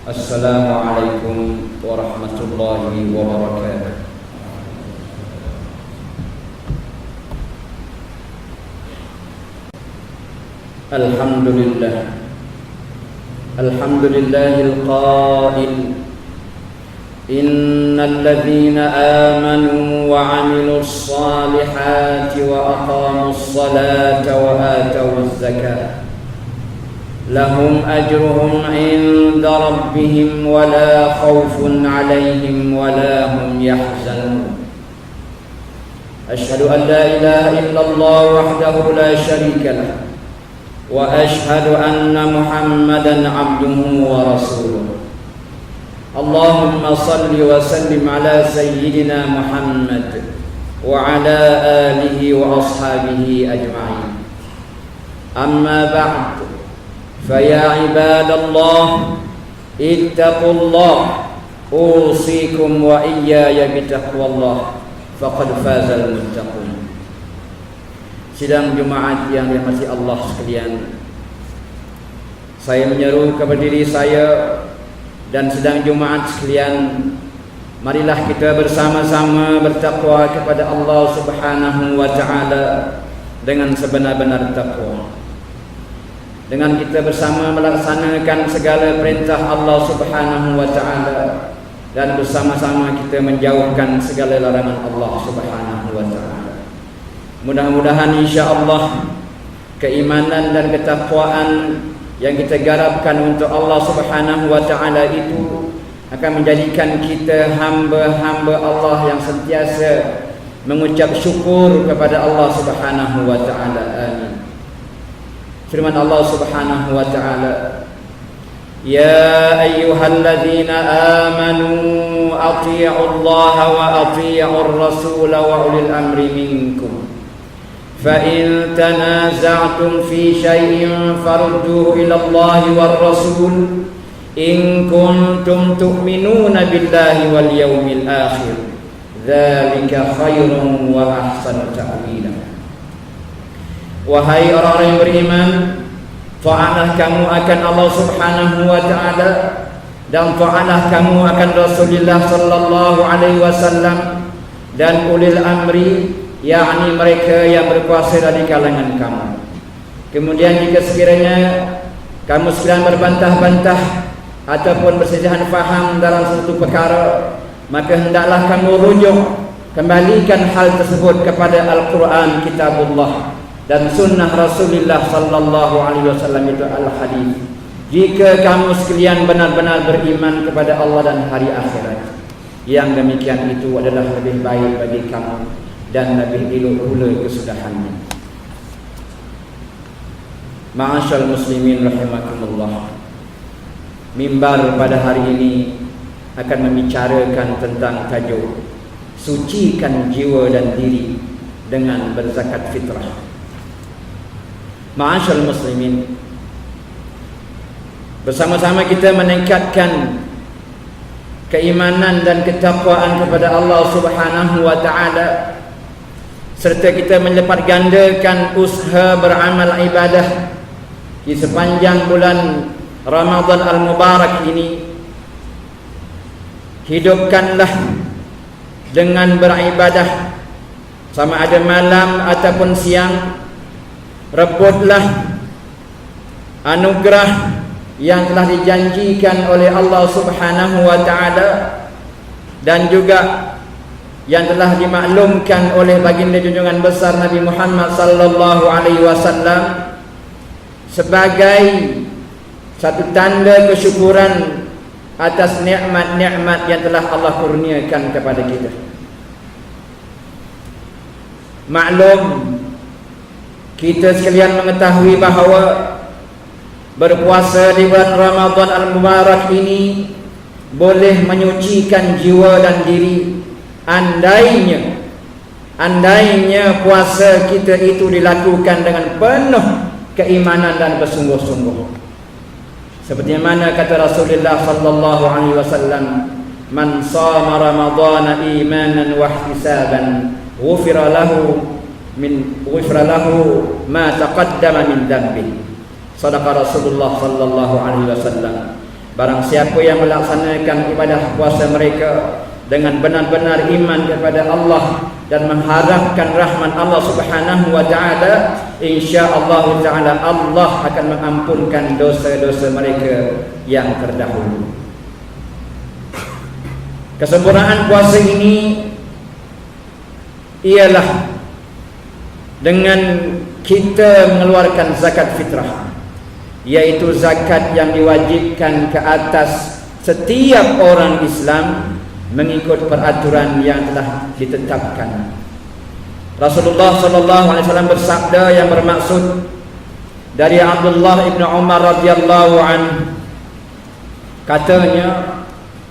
Assalamualaikum warahmatullahi wabarakatuh. Alhamdulillah. Alhamdulillahil qail innal ladzina amanu wa 'amilus salihati wa aqamus salata wa atawuz zakata lahum ajruhum 'inda rabbihim wa la khaufun 'alaihim wa la hum yahzanun. Asyhadu an la ilaha illallah wahdahu la syarika lah wa asyhadu anna Muhammadan 'abduhu wa rasuluh. Allahumma salli wa sallim ala sayyidina Muhammad wa ala alihi wa ashabihi ajma'in. Amma ba'd. فيا عباد الله اتقوا الله أوصيكم وإياي بتقوى الله فقد فاز المتقون. Sidang Jumaat yang dirahmati Allah sekalian, saya menyeru kepada diri saya dan sidang Jumaat sekalian, marilah kita bersama-sama bertakwa kepada Allah Subhanahu wa taala dengan sebenar-benar takwa. Dengan kita bersama melaksanakan segala perintah Allah Subhanahu wa taala dan bersama-sama kita menjauhkan segala larangan Allah Subhanahu wa taala. Mudah-mudahan insya-Allah keimanan dan ketakwaan yang kita garapkan untuk Allah Subhanahu wa taala itu akan menjadikan kita hamba-hamba Allah yang sentiasa mengucap syukur kepada Allah Subhanahu wa taala. Amin. Firman Allah Subhanahu wa ta'ala, ya ayyuhalladzina amanu atii'u Allah wa atii'ur rasul wa ulil amri minkum fa in tanaza'tum fi syai'in farudduhu ila Allah war rasul in kuntum tu'minuna billahi wal yawmil akhir dzalika khairun wa ahsanu ta'wila. Wahai orang-orang yang beriman, ta'alah kamu akan Allah Subhanahu wa taala dan ta'alah kamu akan Rasulullah sallallahu alaihi wasallam dan ulil amri, yakni mereka yang berkuasa dari kalangan kamu. Kemudian jika sekiranya kamu sekalian berbantah-bantah ataupun berselisih faham dalam suatu perkara, maka hendaklah kamu rujuk kembalikan hal tersebut kepada Al-Quran Kitabullah dan sunnah Rasulullah sallallahu alaihi wasallam, itu al-hadis. Jika kamu sekalian benar-benar beriman kepada Allah dan hari akhirat, yang demikian itu adalah lebih baik bagi kamu dan lebih elok pula kesudahannya. Ma'asyal muslimin rahimakumullah. Mimbar pada hari ini akan membicarakan tentang tajuk sucikan jiwa dan diri dengan berzakat fitrah. Ma'asyal muslimin, bersama-sama kita meningkatkan keimanan dan ketakwaan kepada Allah Subhanahu wa taala, serta kita melipat gandakan usaha beramal ibadah di sepanjang bulan Ramadan al-Mubarak ini. Hidupkanlah dengan beribadah, sama ada malam ataupun siang. Rebutlah anugerah yang telah dijanjikan oleh Allah Subhanahu wa taala dan juga yang telah dimaklumkan oleh baginda junjungan besar Nabi Muhammad sallallahu alaihi wasallam sebagai satu tanda kesyukuran atas nikmat-nikmat yang telah Allah kurniakan kepada kita. Maklum, kita sekalian mengetahui bahawa berpuasa di bulan Ramadan al-Mubarak ini boleh menyucikan jiwa dan diri andainya puasa kita itu dilakukan dengan penuh keimanan dan bersungguh-sungguh. Seperti mana kata Rasulullah sallallahu alaihi wasallam, man shama ramadhana imanan wa ihtisaban ghufira lahu ma taqaddama min dhanbi. Sadaqa Rasulullah sallallahu alaihi wasallam. Barang siapa yang melaksanakan ibadah puasa mereka dengan benar-benar iman kepada Allah dan mengharapkan rahmat Allah Subhanahu wa taala, insya-Allah taala Allah akan mengampunkan dosa-dosa mereka yang terdahulu. Kesempurnaan puasa ini ialah dengan kita mengeluarkan zakat fitrah, yaitu zakat yang diwajibkan ke atas setiap orang Islam mengikut peraturan yang telah ditetapkan. Rasulullah sallallahu alaihi wasallam bersabda yang bermaksud dari Abdullah ibn Umar radhiyallahu anhu, katanya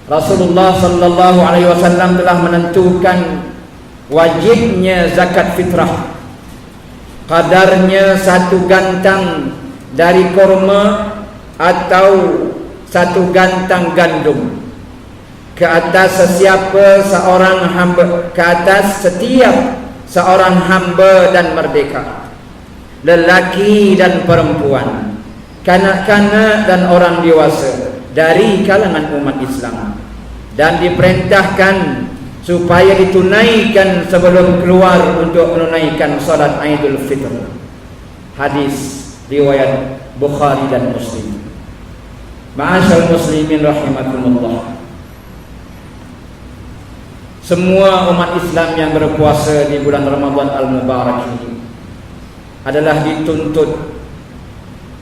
Rasulullah sallallahu alaihi wasallam telah menentukan wajibnya zakat fitrah, kadarnya 1 gantang dari kurma atau 1 gantang gandum ke atas sesiapa seorang hamba, ke atas setiap seorang hamba dan merdeka, lelaki dan perempuan, kanak-kanak dan orang dewasa dari kalangan umat Islam, dan diperintahkan supaya ditunaikan sebelum keluar untuk menunaikan salat Aidul Fitr. Hadis riwayat Bukhari dan Muslim. Ma'asyal muslimin rahimakumullah. Semua umat Islam yang berpuasa di bulan Ramadan Al-Mubarak ini adalah dituntut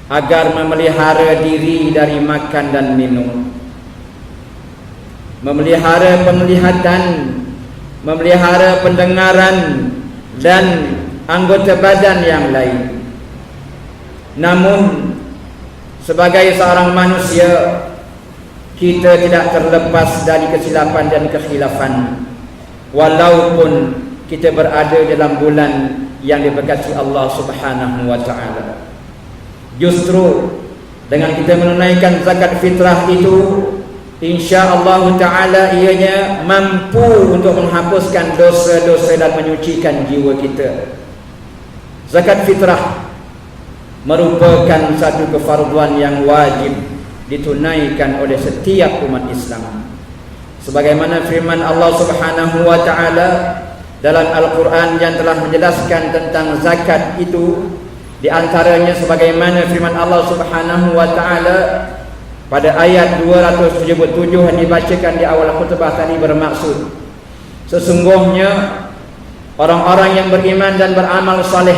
agar memelihara diri dari makan dan minum, memelihara penglihatan, memelihara pendengaran dan anggota badan yang lain. Namun sebagai seorang manusia, kita tidak terlepas dari kesilapan dan kekhilafan, walaupun kita berada dalam bulan yang diberkati Allah Subhanahu wa taala. Justru dengan kita menunaikan zakat fitrah itu, insya-Allah taala ianya mampu untuk menghapuskan dosa-dosa dan menyucikan jiwa kita. Zakat fitrah merupakan satu kefarduan yang wajib ditunaikan oleh setiap umat Islam. Sebagaimana firman Allah Subhanahu wa taala dalam Al-Quran yang telah menjelaskan tentang zakat itu, di antaranya sebagaimana firman Allah Subhanahu wa taala pada ayat 277 yang dibacakan di awal khutbah tadi, bermaksud sesungguhnya orang-orang yang beriman dan beramal saleh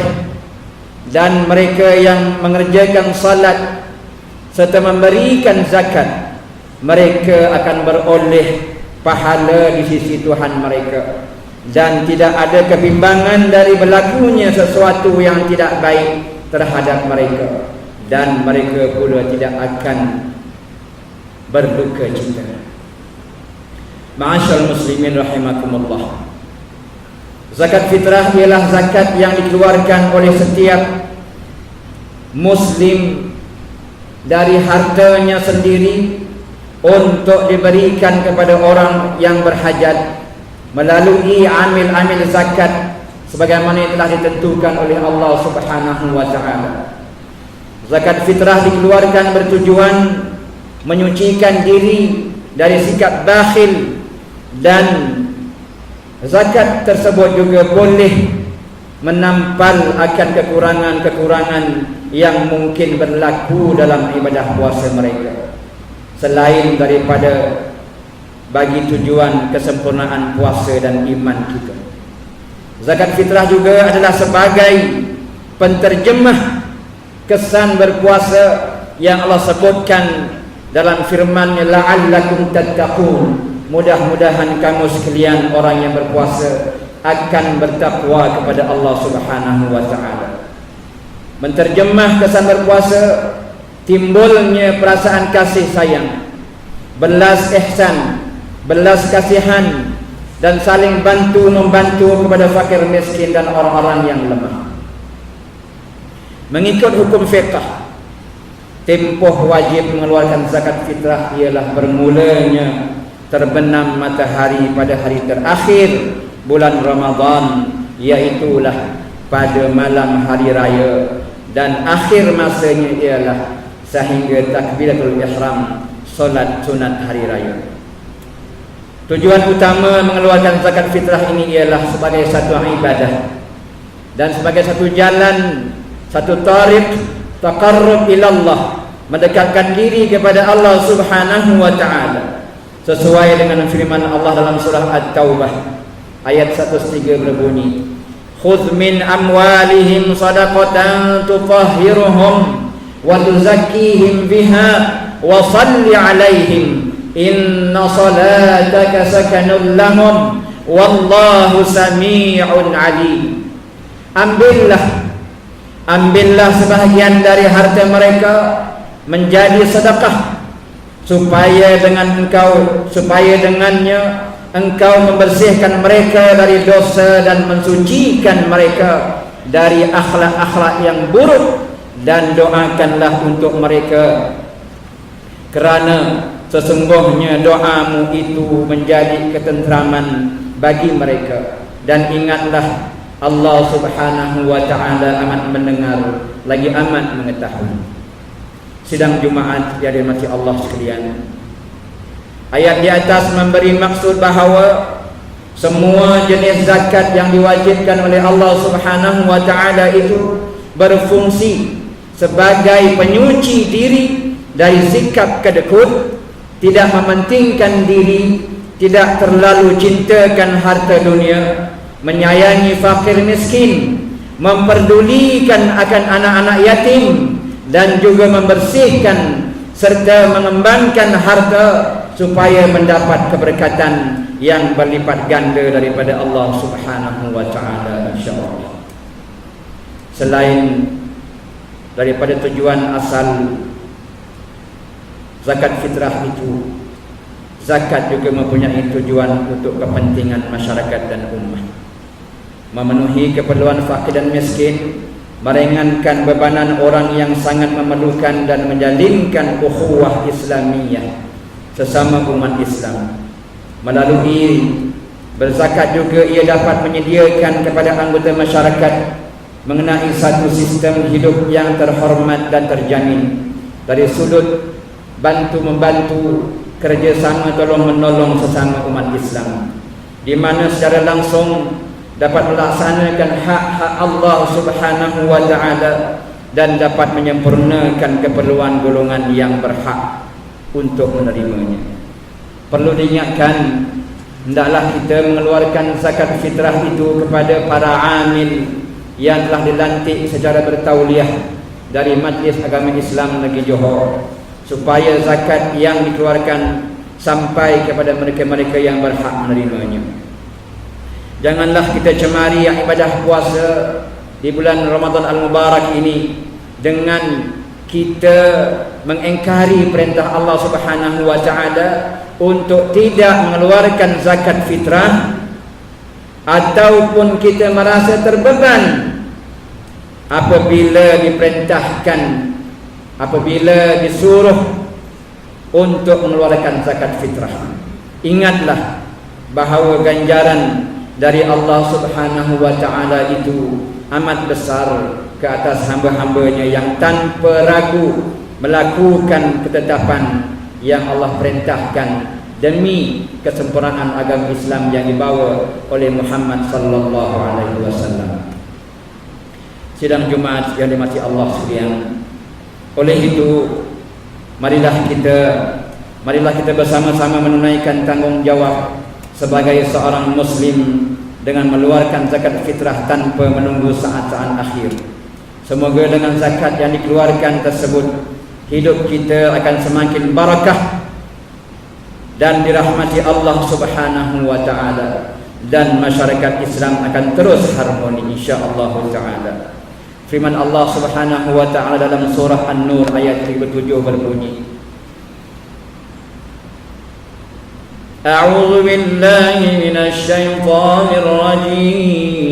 dan mereka yang mengerjakan salat serta memberikan zakat, mereka akan beroleh pahala di sisi Tuhan mereka, dan tidak ada kebimbangan dari berlakunya sesuatu yang tidak baik terhadap mereka, dan mereka pula tidak akan berduka cita. Ma'asyal muslimin rahimakumullah. Zakat fitrah ialah zakat yang dikeluarkan oleh setiap muslim dari hartanya sendiri untuk diberikan kepada orang yang berhajat melalui amil-amil zakat sebagaimana yang telah ditentukan oleh Allah Subhanahu wa taala. Zakat fitrah dikeluarkan bertujuan menyucikan diri dari sikap bakhil, dan zakat tersebut juga boleh menampal akan kekurangan-kekurangan yang mungkin berlaku dalam ibadah puasa mereka, selain daripada bagi tujuan kesempurnaan puasa dan iman kita. Zakat fitrah juga adalah sebagai penterjemah kesan berpuasa yang Allah sebutkan dalam firman-Nya, la'allakum tattaqun, mudah-mudahan kamu sekalian orang yang berpuasa akan bertakwa kepada Allah Subhanahu wa taala. Menterjemah kesan berpuasa timbulnya perasaan kasih sayang, belas ihsan, belas kasihan, dan saling bantu membantu kepada fakir miskin dan orang-orang yang lemah. Mengikut hukum fiqh, tempoh wajib mengeluarkan zakat fitrah ialah bermulanya terbenam matahari pada hari terakhir bulan Ramadan, iaitulah pada malam hari raya, dan akhir masanya ialah sehingga takbiratul ihram solat sunat hari raya. Tujuan utama mengeluarkan zakat fitrah ini ialah sebagai satu ibadah dan sebagai satu jalan, satu tariq taqarrub ilallah, mendekatkan diri kepada Allah Subhanahu wa ta'ala, sesuai dengan firman Allah dalam surah At-Taubah ayat 103 berbunyi, khudh min amwalihim sadaqatan tutahhiruhum wa tuzakkihim biha wa salli alaihim inna salataka sakanun lahum wallahu sami'un alim. Ambillah sebahagian dari harta mereka menjadi sedekah, supaya dengannya engkau membersihkan mereka dari dosa dan mensucikan mereka dari akhlak-akhlak yang buruk, dan doakanlah untuk mereka, kerana sesungguhnya doamu itu menjadi ketentraman bagi mereka. Dan ingatlah, Allah Subhanahu wa ta'ala amat mendengar lagi amat mengetahui. Sidang Jumaat yang dirahmati Allah sekalian, ayat di atas memberi maksud bahawa semua jenis zakat yang diwajibkan oleh Allah Subhanahu wa ta'ala itu berfungsi sebagai penyuci diri dari sikap kedekut, tidak mementingkan diri, tidak terlalu cintakan harta dunia, menyayangi fakir miskin, memperdulikan akan anak-anak yatim, dan juga membersihkan serta mengembangkan harta supaya mendapat keberkatan yang berlipat ganda daripada Allah Subhanahu wa ta'ala, insya-Allah. Selain daripada tujuan asal zakat fitrah itu, zakat juga mempunyai tujuan untuk kepentingan masyarakat dan ummah, memenuhi keperluan fakir dan miskin, meringankan bebanan orang yang sangat memerlukan, dan menjalinkan ukhuwah Islamiyah sesama umat Islam. Melalui berzakat juga ia dapat menyediakan kepada anggota masyarakat mengenai satu sistem hidup yang terhormat dan terjamin dari sudut bantu-membantu, kerjasama tolong-menolong sesama umat Islam, di mana secara langsung dapat melaksanakan hak-hak Allah Subhanahu wa ta'ala dan dapat menyempurnakan keperluan golongan yang berhak untuk menerimanya. Perlu diingatkan, hendaklah kita mengeluarkan zakat fitrah itu kepada para amil yang telah dilantik secara bertauliah dari Majlis Agama Islam Negeri Johor, supaya zakat yang dikeluarkan sampai kepada mereka-mereka yang berhak menerimanya. Janganlah kita cemari ibadah puasa di bulan Ramadan Al-Mubarak ini dengan kita mengingkari perintah Allah Subhanahu wa ta'ala untuk tidak mengeluarkan zakat fitrah, ataupun kita merasa terbeban apabila diperintahkan, apabila disuruh untuk mengeluarkan zakat fitrah. Ingatlah bahawa ganjaran dari Allah Subhanahu wa ta'ala itu amat besar ke atas hamba-hambanya yang tanpa ragu melakukan ketetapan yang Allah perintahkan demi kesempurnaan agama Islam yang dibawa oleh Muhammad sallallahu alaihi wasallam. Sidang Jumaat yang dirahmati Allah sekalian, oleh itu marilah kita bersama-sama menunaikan tanggungjawab sebagai seorang muslim dengan mengeluarkan zakat fitrah tanpa menunggu saat-saat akhir. Semoga dengan zakat yang dikeluarkan tersebut, hidup kita akan semakin barakah dan dirahmati Allah Subhanahu wa ta'ala, dan masyarakat Islam akan terus harmoni insya-Allah ta'ala. Firman Allah Subhanahu wa ta'ala dalam surah An-Nur ayat 37 berbunyi, A'udzu billahi minasy syaithanir rajim.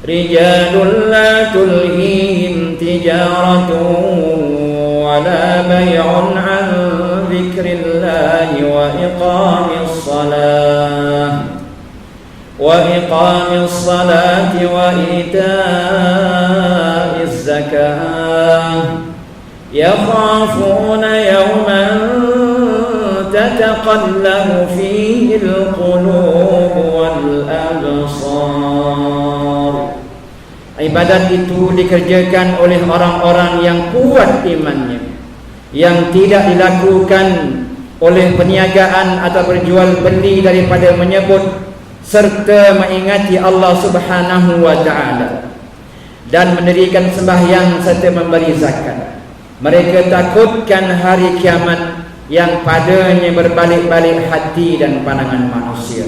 Rijalun la tulhihim tijaratun wa la bay'un 'an dzikrillahi wa iqamis salati wa ita'iz zakah yakhafuna yawman tataqallabu fihi al-qulub wal absar. Ibadat itu dikerjakan oleh orang-orang yang kuat imannya, yang tidak dilakukan oleh perniagaan atau berjual beli daripada menyebut serta mengingati Allah Subhanahu wa taala dan mendirikan sembahyang serta memberi zakat. Mereka takutkan hari kiamat yang padanya berbalik-balik hati dan pandangan manusia.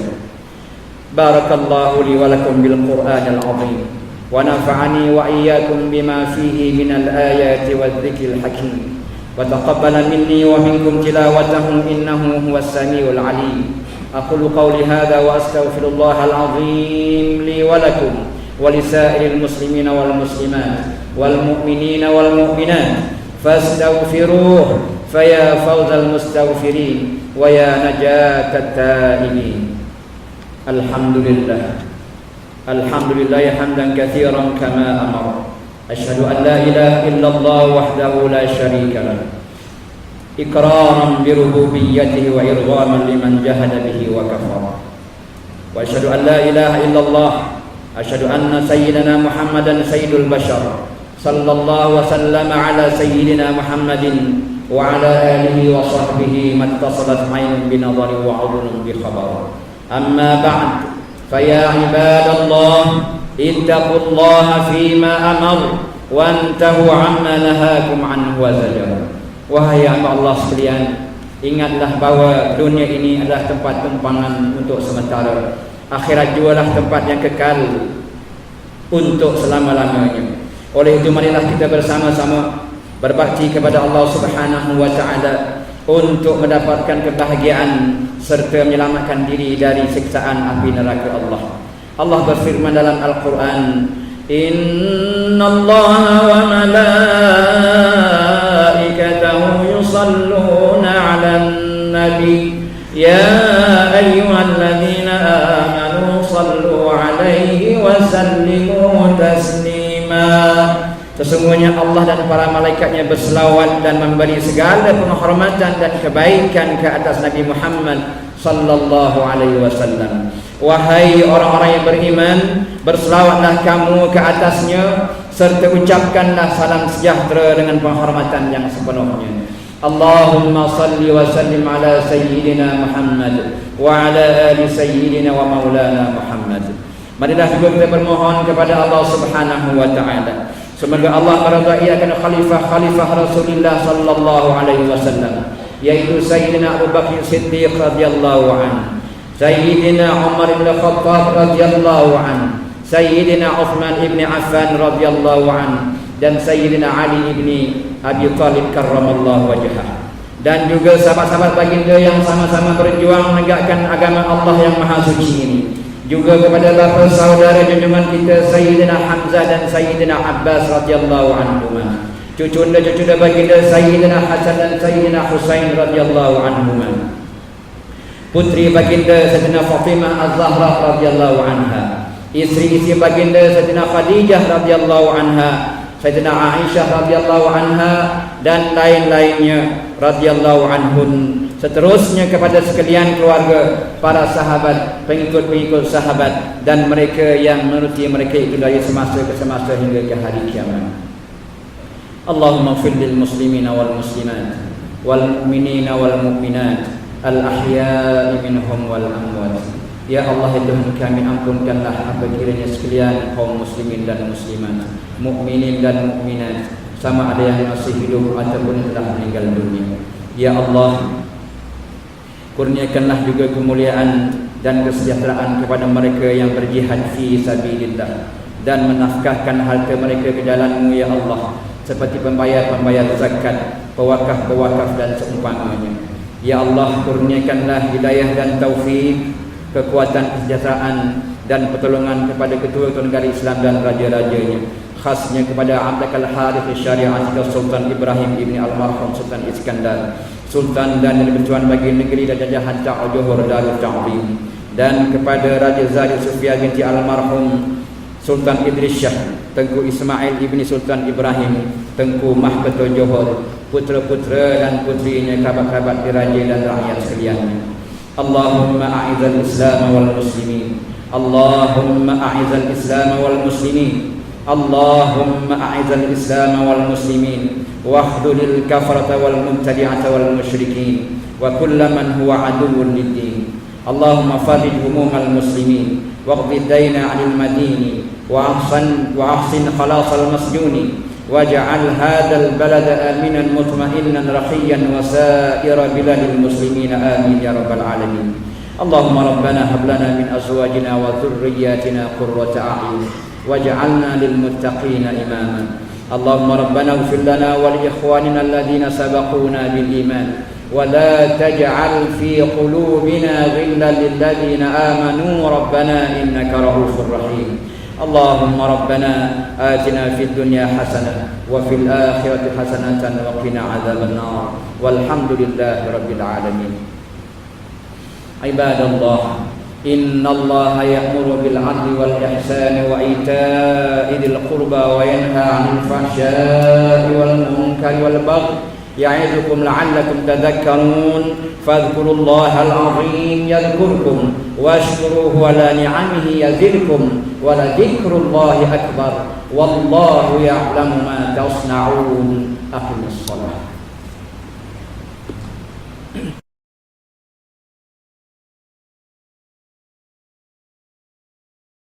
Barakallahu li wa lakum bil Qur'anil azim wa nafa'ani wa iyyakum bima fihi minal ayati wadh-dhikril hakim wa taqabbala minni wa minkum tilawatahu innahu huwas samiul alim. Aqulu qawli hadha wa astaghfirullahal azim li wa lakum wa lisairil muslimina wal muslimat wal mu'minina wal mu'minat fastaghfiruhu faya fawzal mustaghfirin wa ya najatat taibin. Alhamdulillah hamdan katsiran kama amara. Asyhadu an la ilaha illallah wahdahu la syarika lah, iqraran bi rububiyyatihi wa irghaman liman jahada bihi wa kafara. Wa asyhadu an la ilaha illallah, asyhadu anna sayyidina Muhammadan sayyidul bashar sallallahu wa sallama ala sayyidina Muhammadin wa ala alihi wa sahbihi mattasalat aynun bi nadari wa 'udhun bi khabar. Amma ba'd, faya ibadallah ittaqullaha fima amar wa antahu amma nahakum anhu wa zajar. Wahai hamba Allah sekalian, ingatlah bahawa dunia ini adalah tempat tumpangan untuk sementara. Akhirat jugalah tempat yang kekal untuk selama-lamanya. Oleh itu marilah kita bersama-sama berbakti kepada Allah Subhanahu wa taala untuk mendapatkan kebahagiaan serta menyelamatkan diri dari siksaan api neraka Allah. Allah berfirman dalam Al-Quran, innallaha wa malaikatahu yusalluna 'alan nabi ya ayyuhalladzina amanu sallu 'alaihi wa sallimu taslima. Sesungguhnya Allah dan para malaikatnya berselawat dan memberi segala penghormatan dan kebaikan ke atas Nabi Muhammad sallallahu alaihi wasallam. Wahai orang-orang yang beriman, berselawatlah kamu ke atasnya serta ucapkanlah salam sejahtera dengan penghormatan yang sepenuhnya. Allahumma salli wa sallim ala sayyidina Muhammad wa ala ali sayyidina wa maulana Muhammad. Marilah juga kita bermohon kepada Allah Subhanahu wa taala, semoga Allah meridai akan khalifah Rasulullah sallallahu alaihi wasallam, yaitu Sayyidina Abu Bakar Siddiq radhiyallahu anhu, Sayyidina Umar bin Khattab radhiyallahu anhu, Sayyidina Uthman ibn Affan radhiyallahu anhu, dan Sayyidina Ali ibn Abi Thalib karramallahu wajhah, dan juga sahabat-sahabat baginda yang sama-sama berjuang menegakkan agama Allah yang maha suci ini. Juga kepada bapa saudara junjungan kita Sayyidina Hamzah dan Sayyidina Abbas radhiyallahu anhuma, cucu baginda Sayyidina Hasan dan Sayyidina Husain radhiyallahu anhuma, putri baginda Sayyidina Fatimah Az-Zahra radhiyallahu anha, istri-istri baginda Sayyidina Khadijah radhiyallahu anha, Sayyidina Aisyah radhiyallahu anha, dan lain-lainnya radhiyallahu anhun. Seterusnya kepada sekalian keluarga, para sahabat, pengikut-pengikut sahabat, dan mereka yang menuruti mereka itu dari semasa ke semasa hingga ke hari kiamat. Allahumma ighfir lil muslimina wal muslimat wal mu'minina wal mu'minat al ahya'i minhum wal amwat. Ya Allah, ya Tuhan kami, ampunkanlah apa kiranya sekalian kaum muslimin dan muslimat, mukminin dan mukminat, sama ada yang masih hidup ataupun telah meninggal dunia. Ya Allah, kurniakanlah juga kemuliaan dan kesejahteraan kepada mereka yang berjihad fi sabilillah dan menafkahkan harta mereka ke jalan-Mu ya Allah, seperti pembayar-pembayar zakat, pewakaf-pewakaf dan seumpamanya. Ya Allah, kurniakanlah hidayah dan taufik, kekuatan kesejahteraan dan pertolongan kepada ketua-ketua negara Islam dan raja-rajanya, khasnya kepada Abdul Harith Syariah Sultan Ibrahim ibni Almarhum Sultan Iskandar, Sultan dan Ketuan bagi negeri dan jajahan Johor Darul Ta'zim, dan kepada Raja Zahid Sufia binti Almarhum Sultan Idris Shah, Tengku Ismail ibni Sultan Ibrahim, Tengku Mahkota Johor, putra-putra dan putrinya, kerabat-kerabat diraja dan rakyat sekalian. Allahumma a'izal Islam wal muslimin. Allahumma a'izal Islam wal muslimin. Allahumma a'izal Islam wal muslimin wahdulil kafarata wal mubtadi'ata wal musyrikin wa kulla man huwa aduwwun lid-din. Allahumma farij humumal muslimin waqdi dayna 'anil madini wa ahsin khalasal masjuni waj'al hadzal balada aminan mutma'innan rahiyan wa sa'ira biladil muslimin amin ya rabbal alamin. Allahumma rabbana hab lana min azwajina wa dhurriyyatina qurrata a'yun waj'alna lil muttaqina imama. Allahumma rabbana ighfir lana wa li ikhwanina alladhina sabaquna bil iman wa la taj'al fi qulubina ghillan lil ladzina amanu rabbana innaka ra'ufur rahim. Allahumma rabbana atina fid dunya hasanah wa fil akhirati hasanatan wa qina adzaban nar walhamdulillahi rabbil alamin. Ibadallah, innallaha ya'muru bil 'adli wal ihsani wa ita'i dzil qurba wa yanha 'anil fahsya'i wal munkari wal baghi ya'idukum la'allakum tadhakkarun. Fadhkurullahal 'azim yadhkurkum washkuruhu 'ala ni'amihi yazidkum wa la dzikrullahi akbar wallahu ya'lamu ma tasna'un. Aqimus shalah.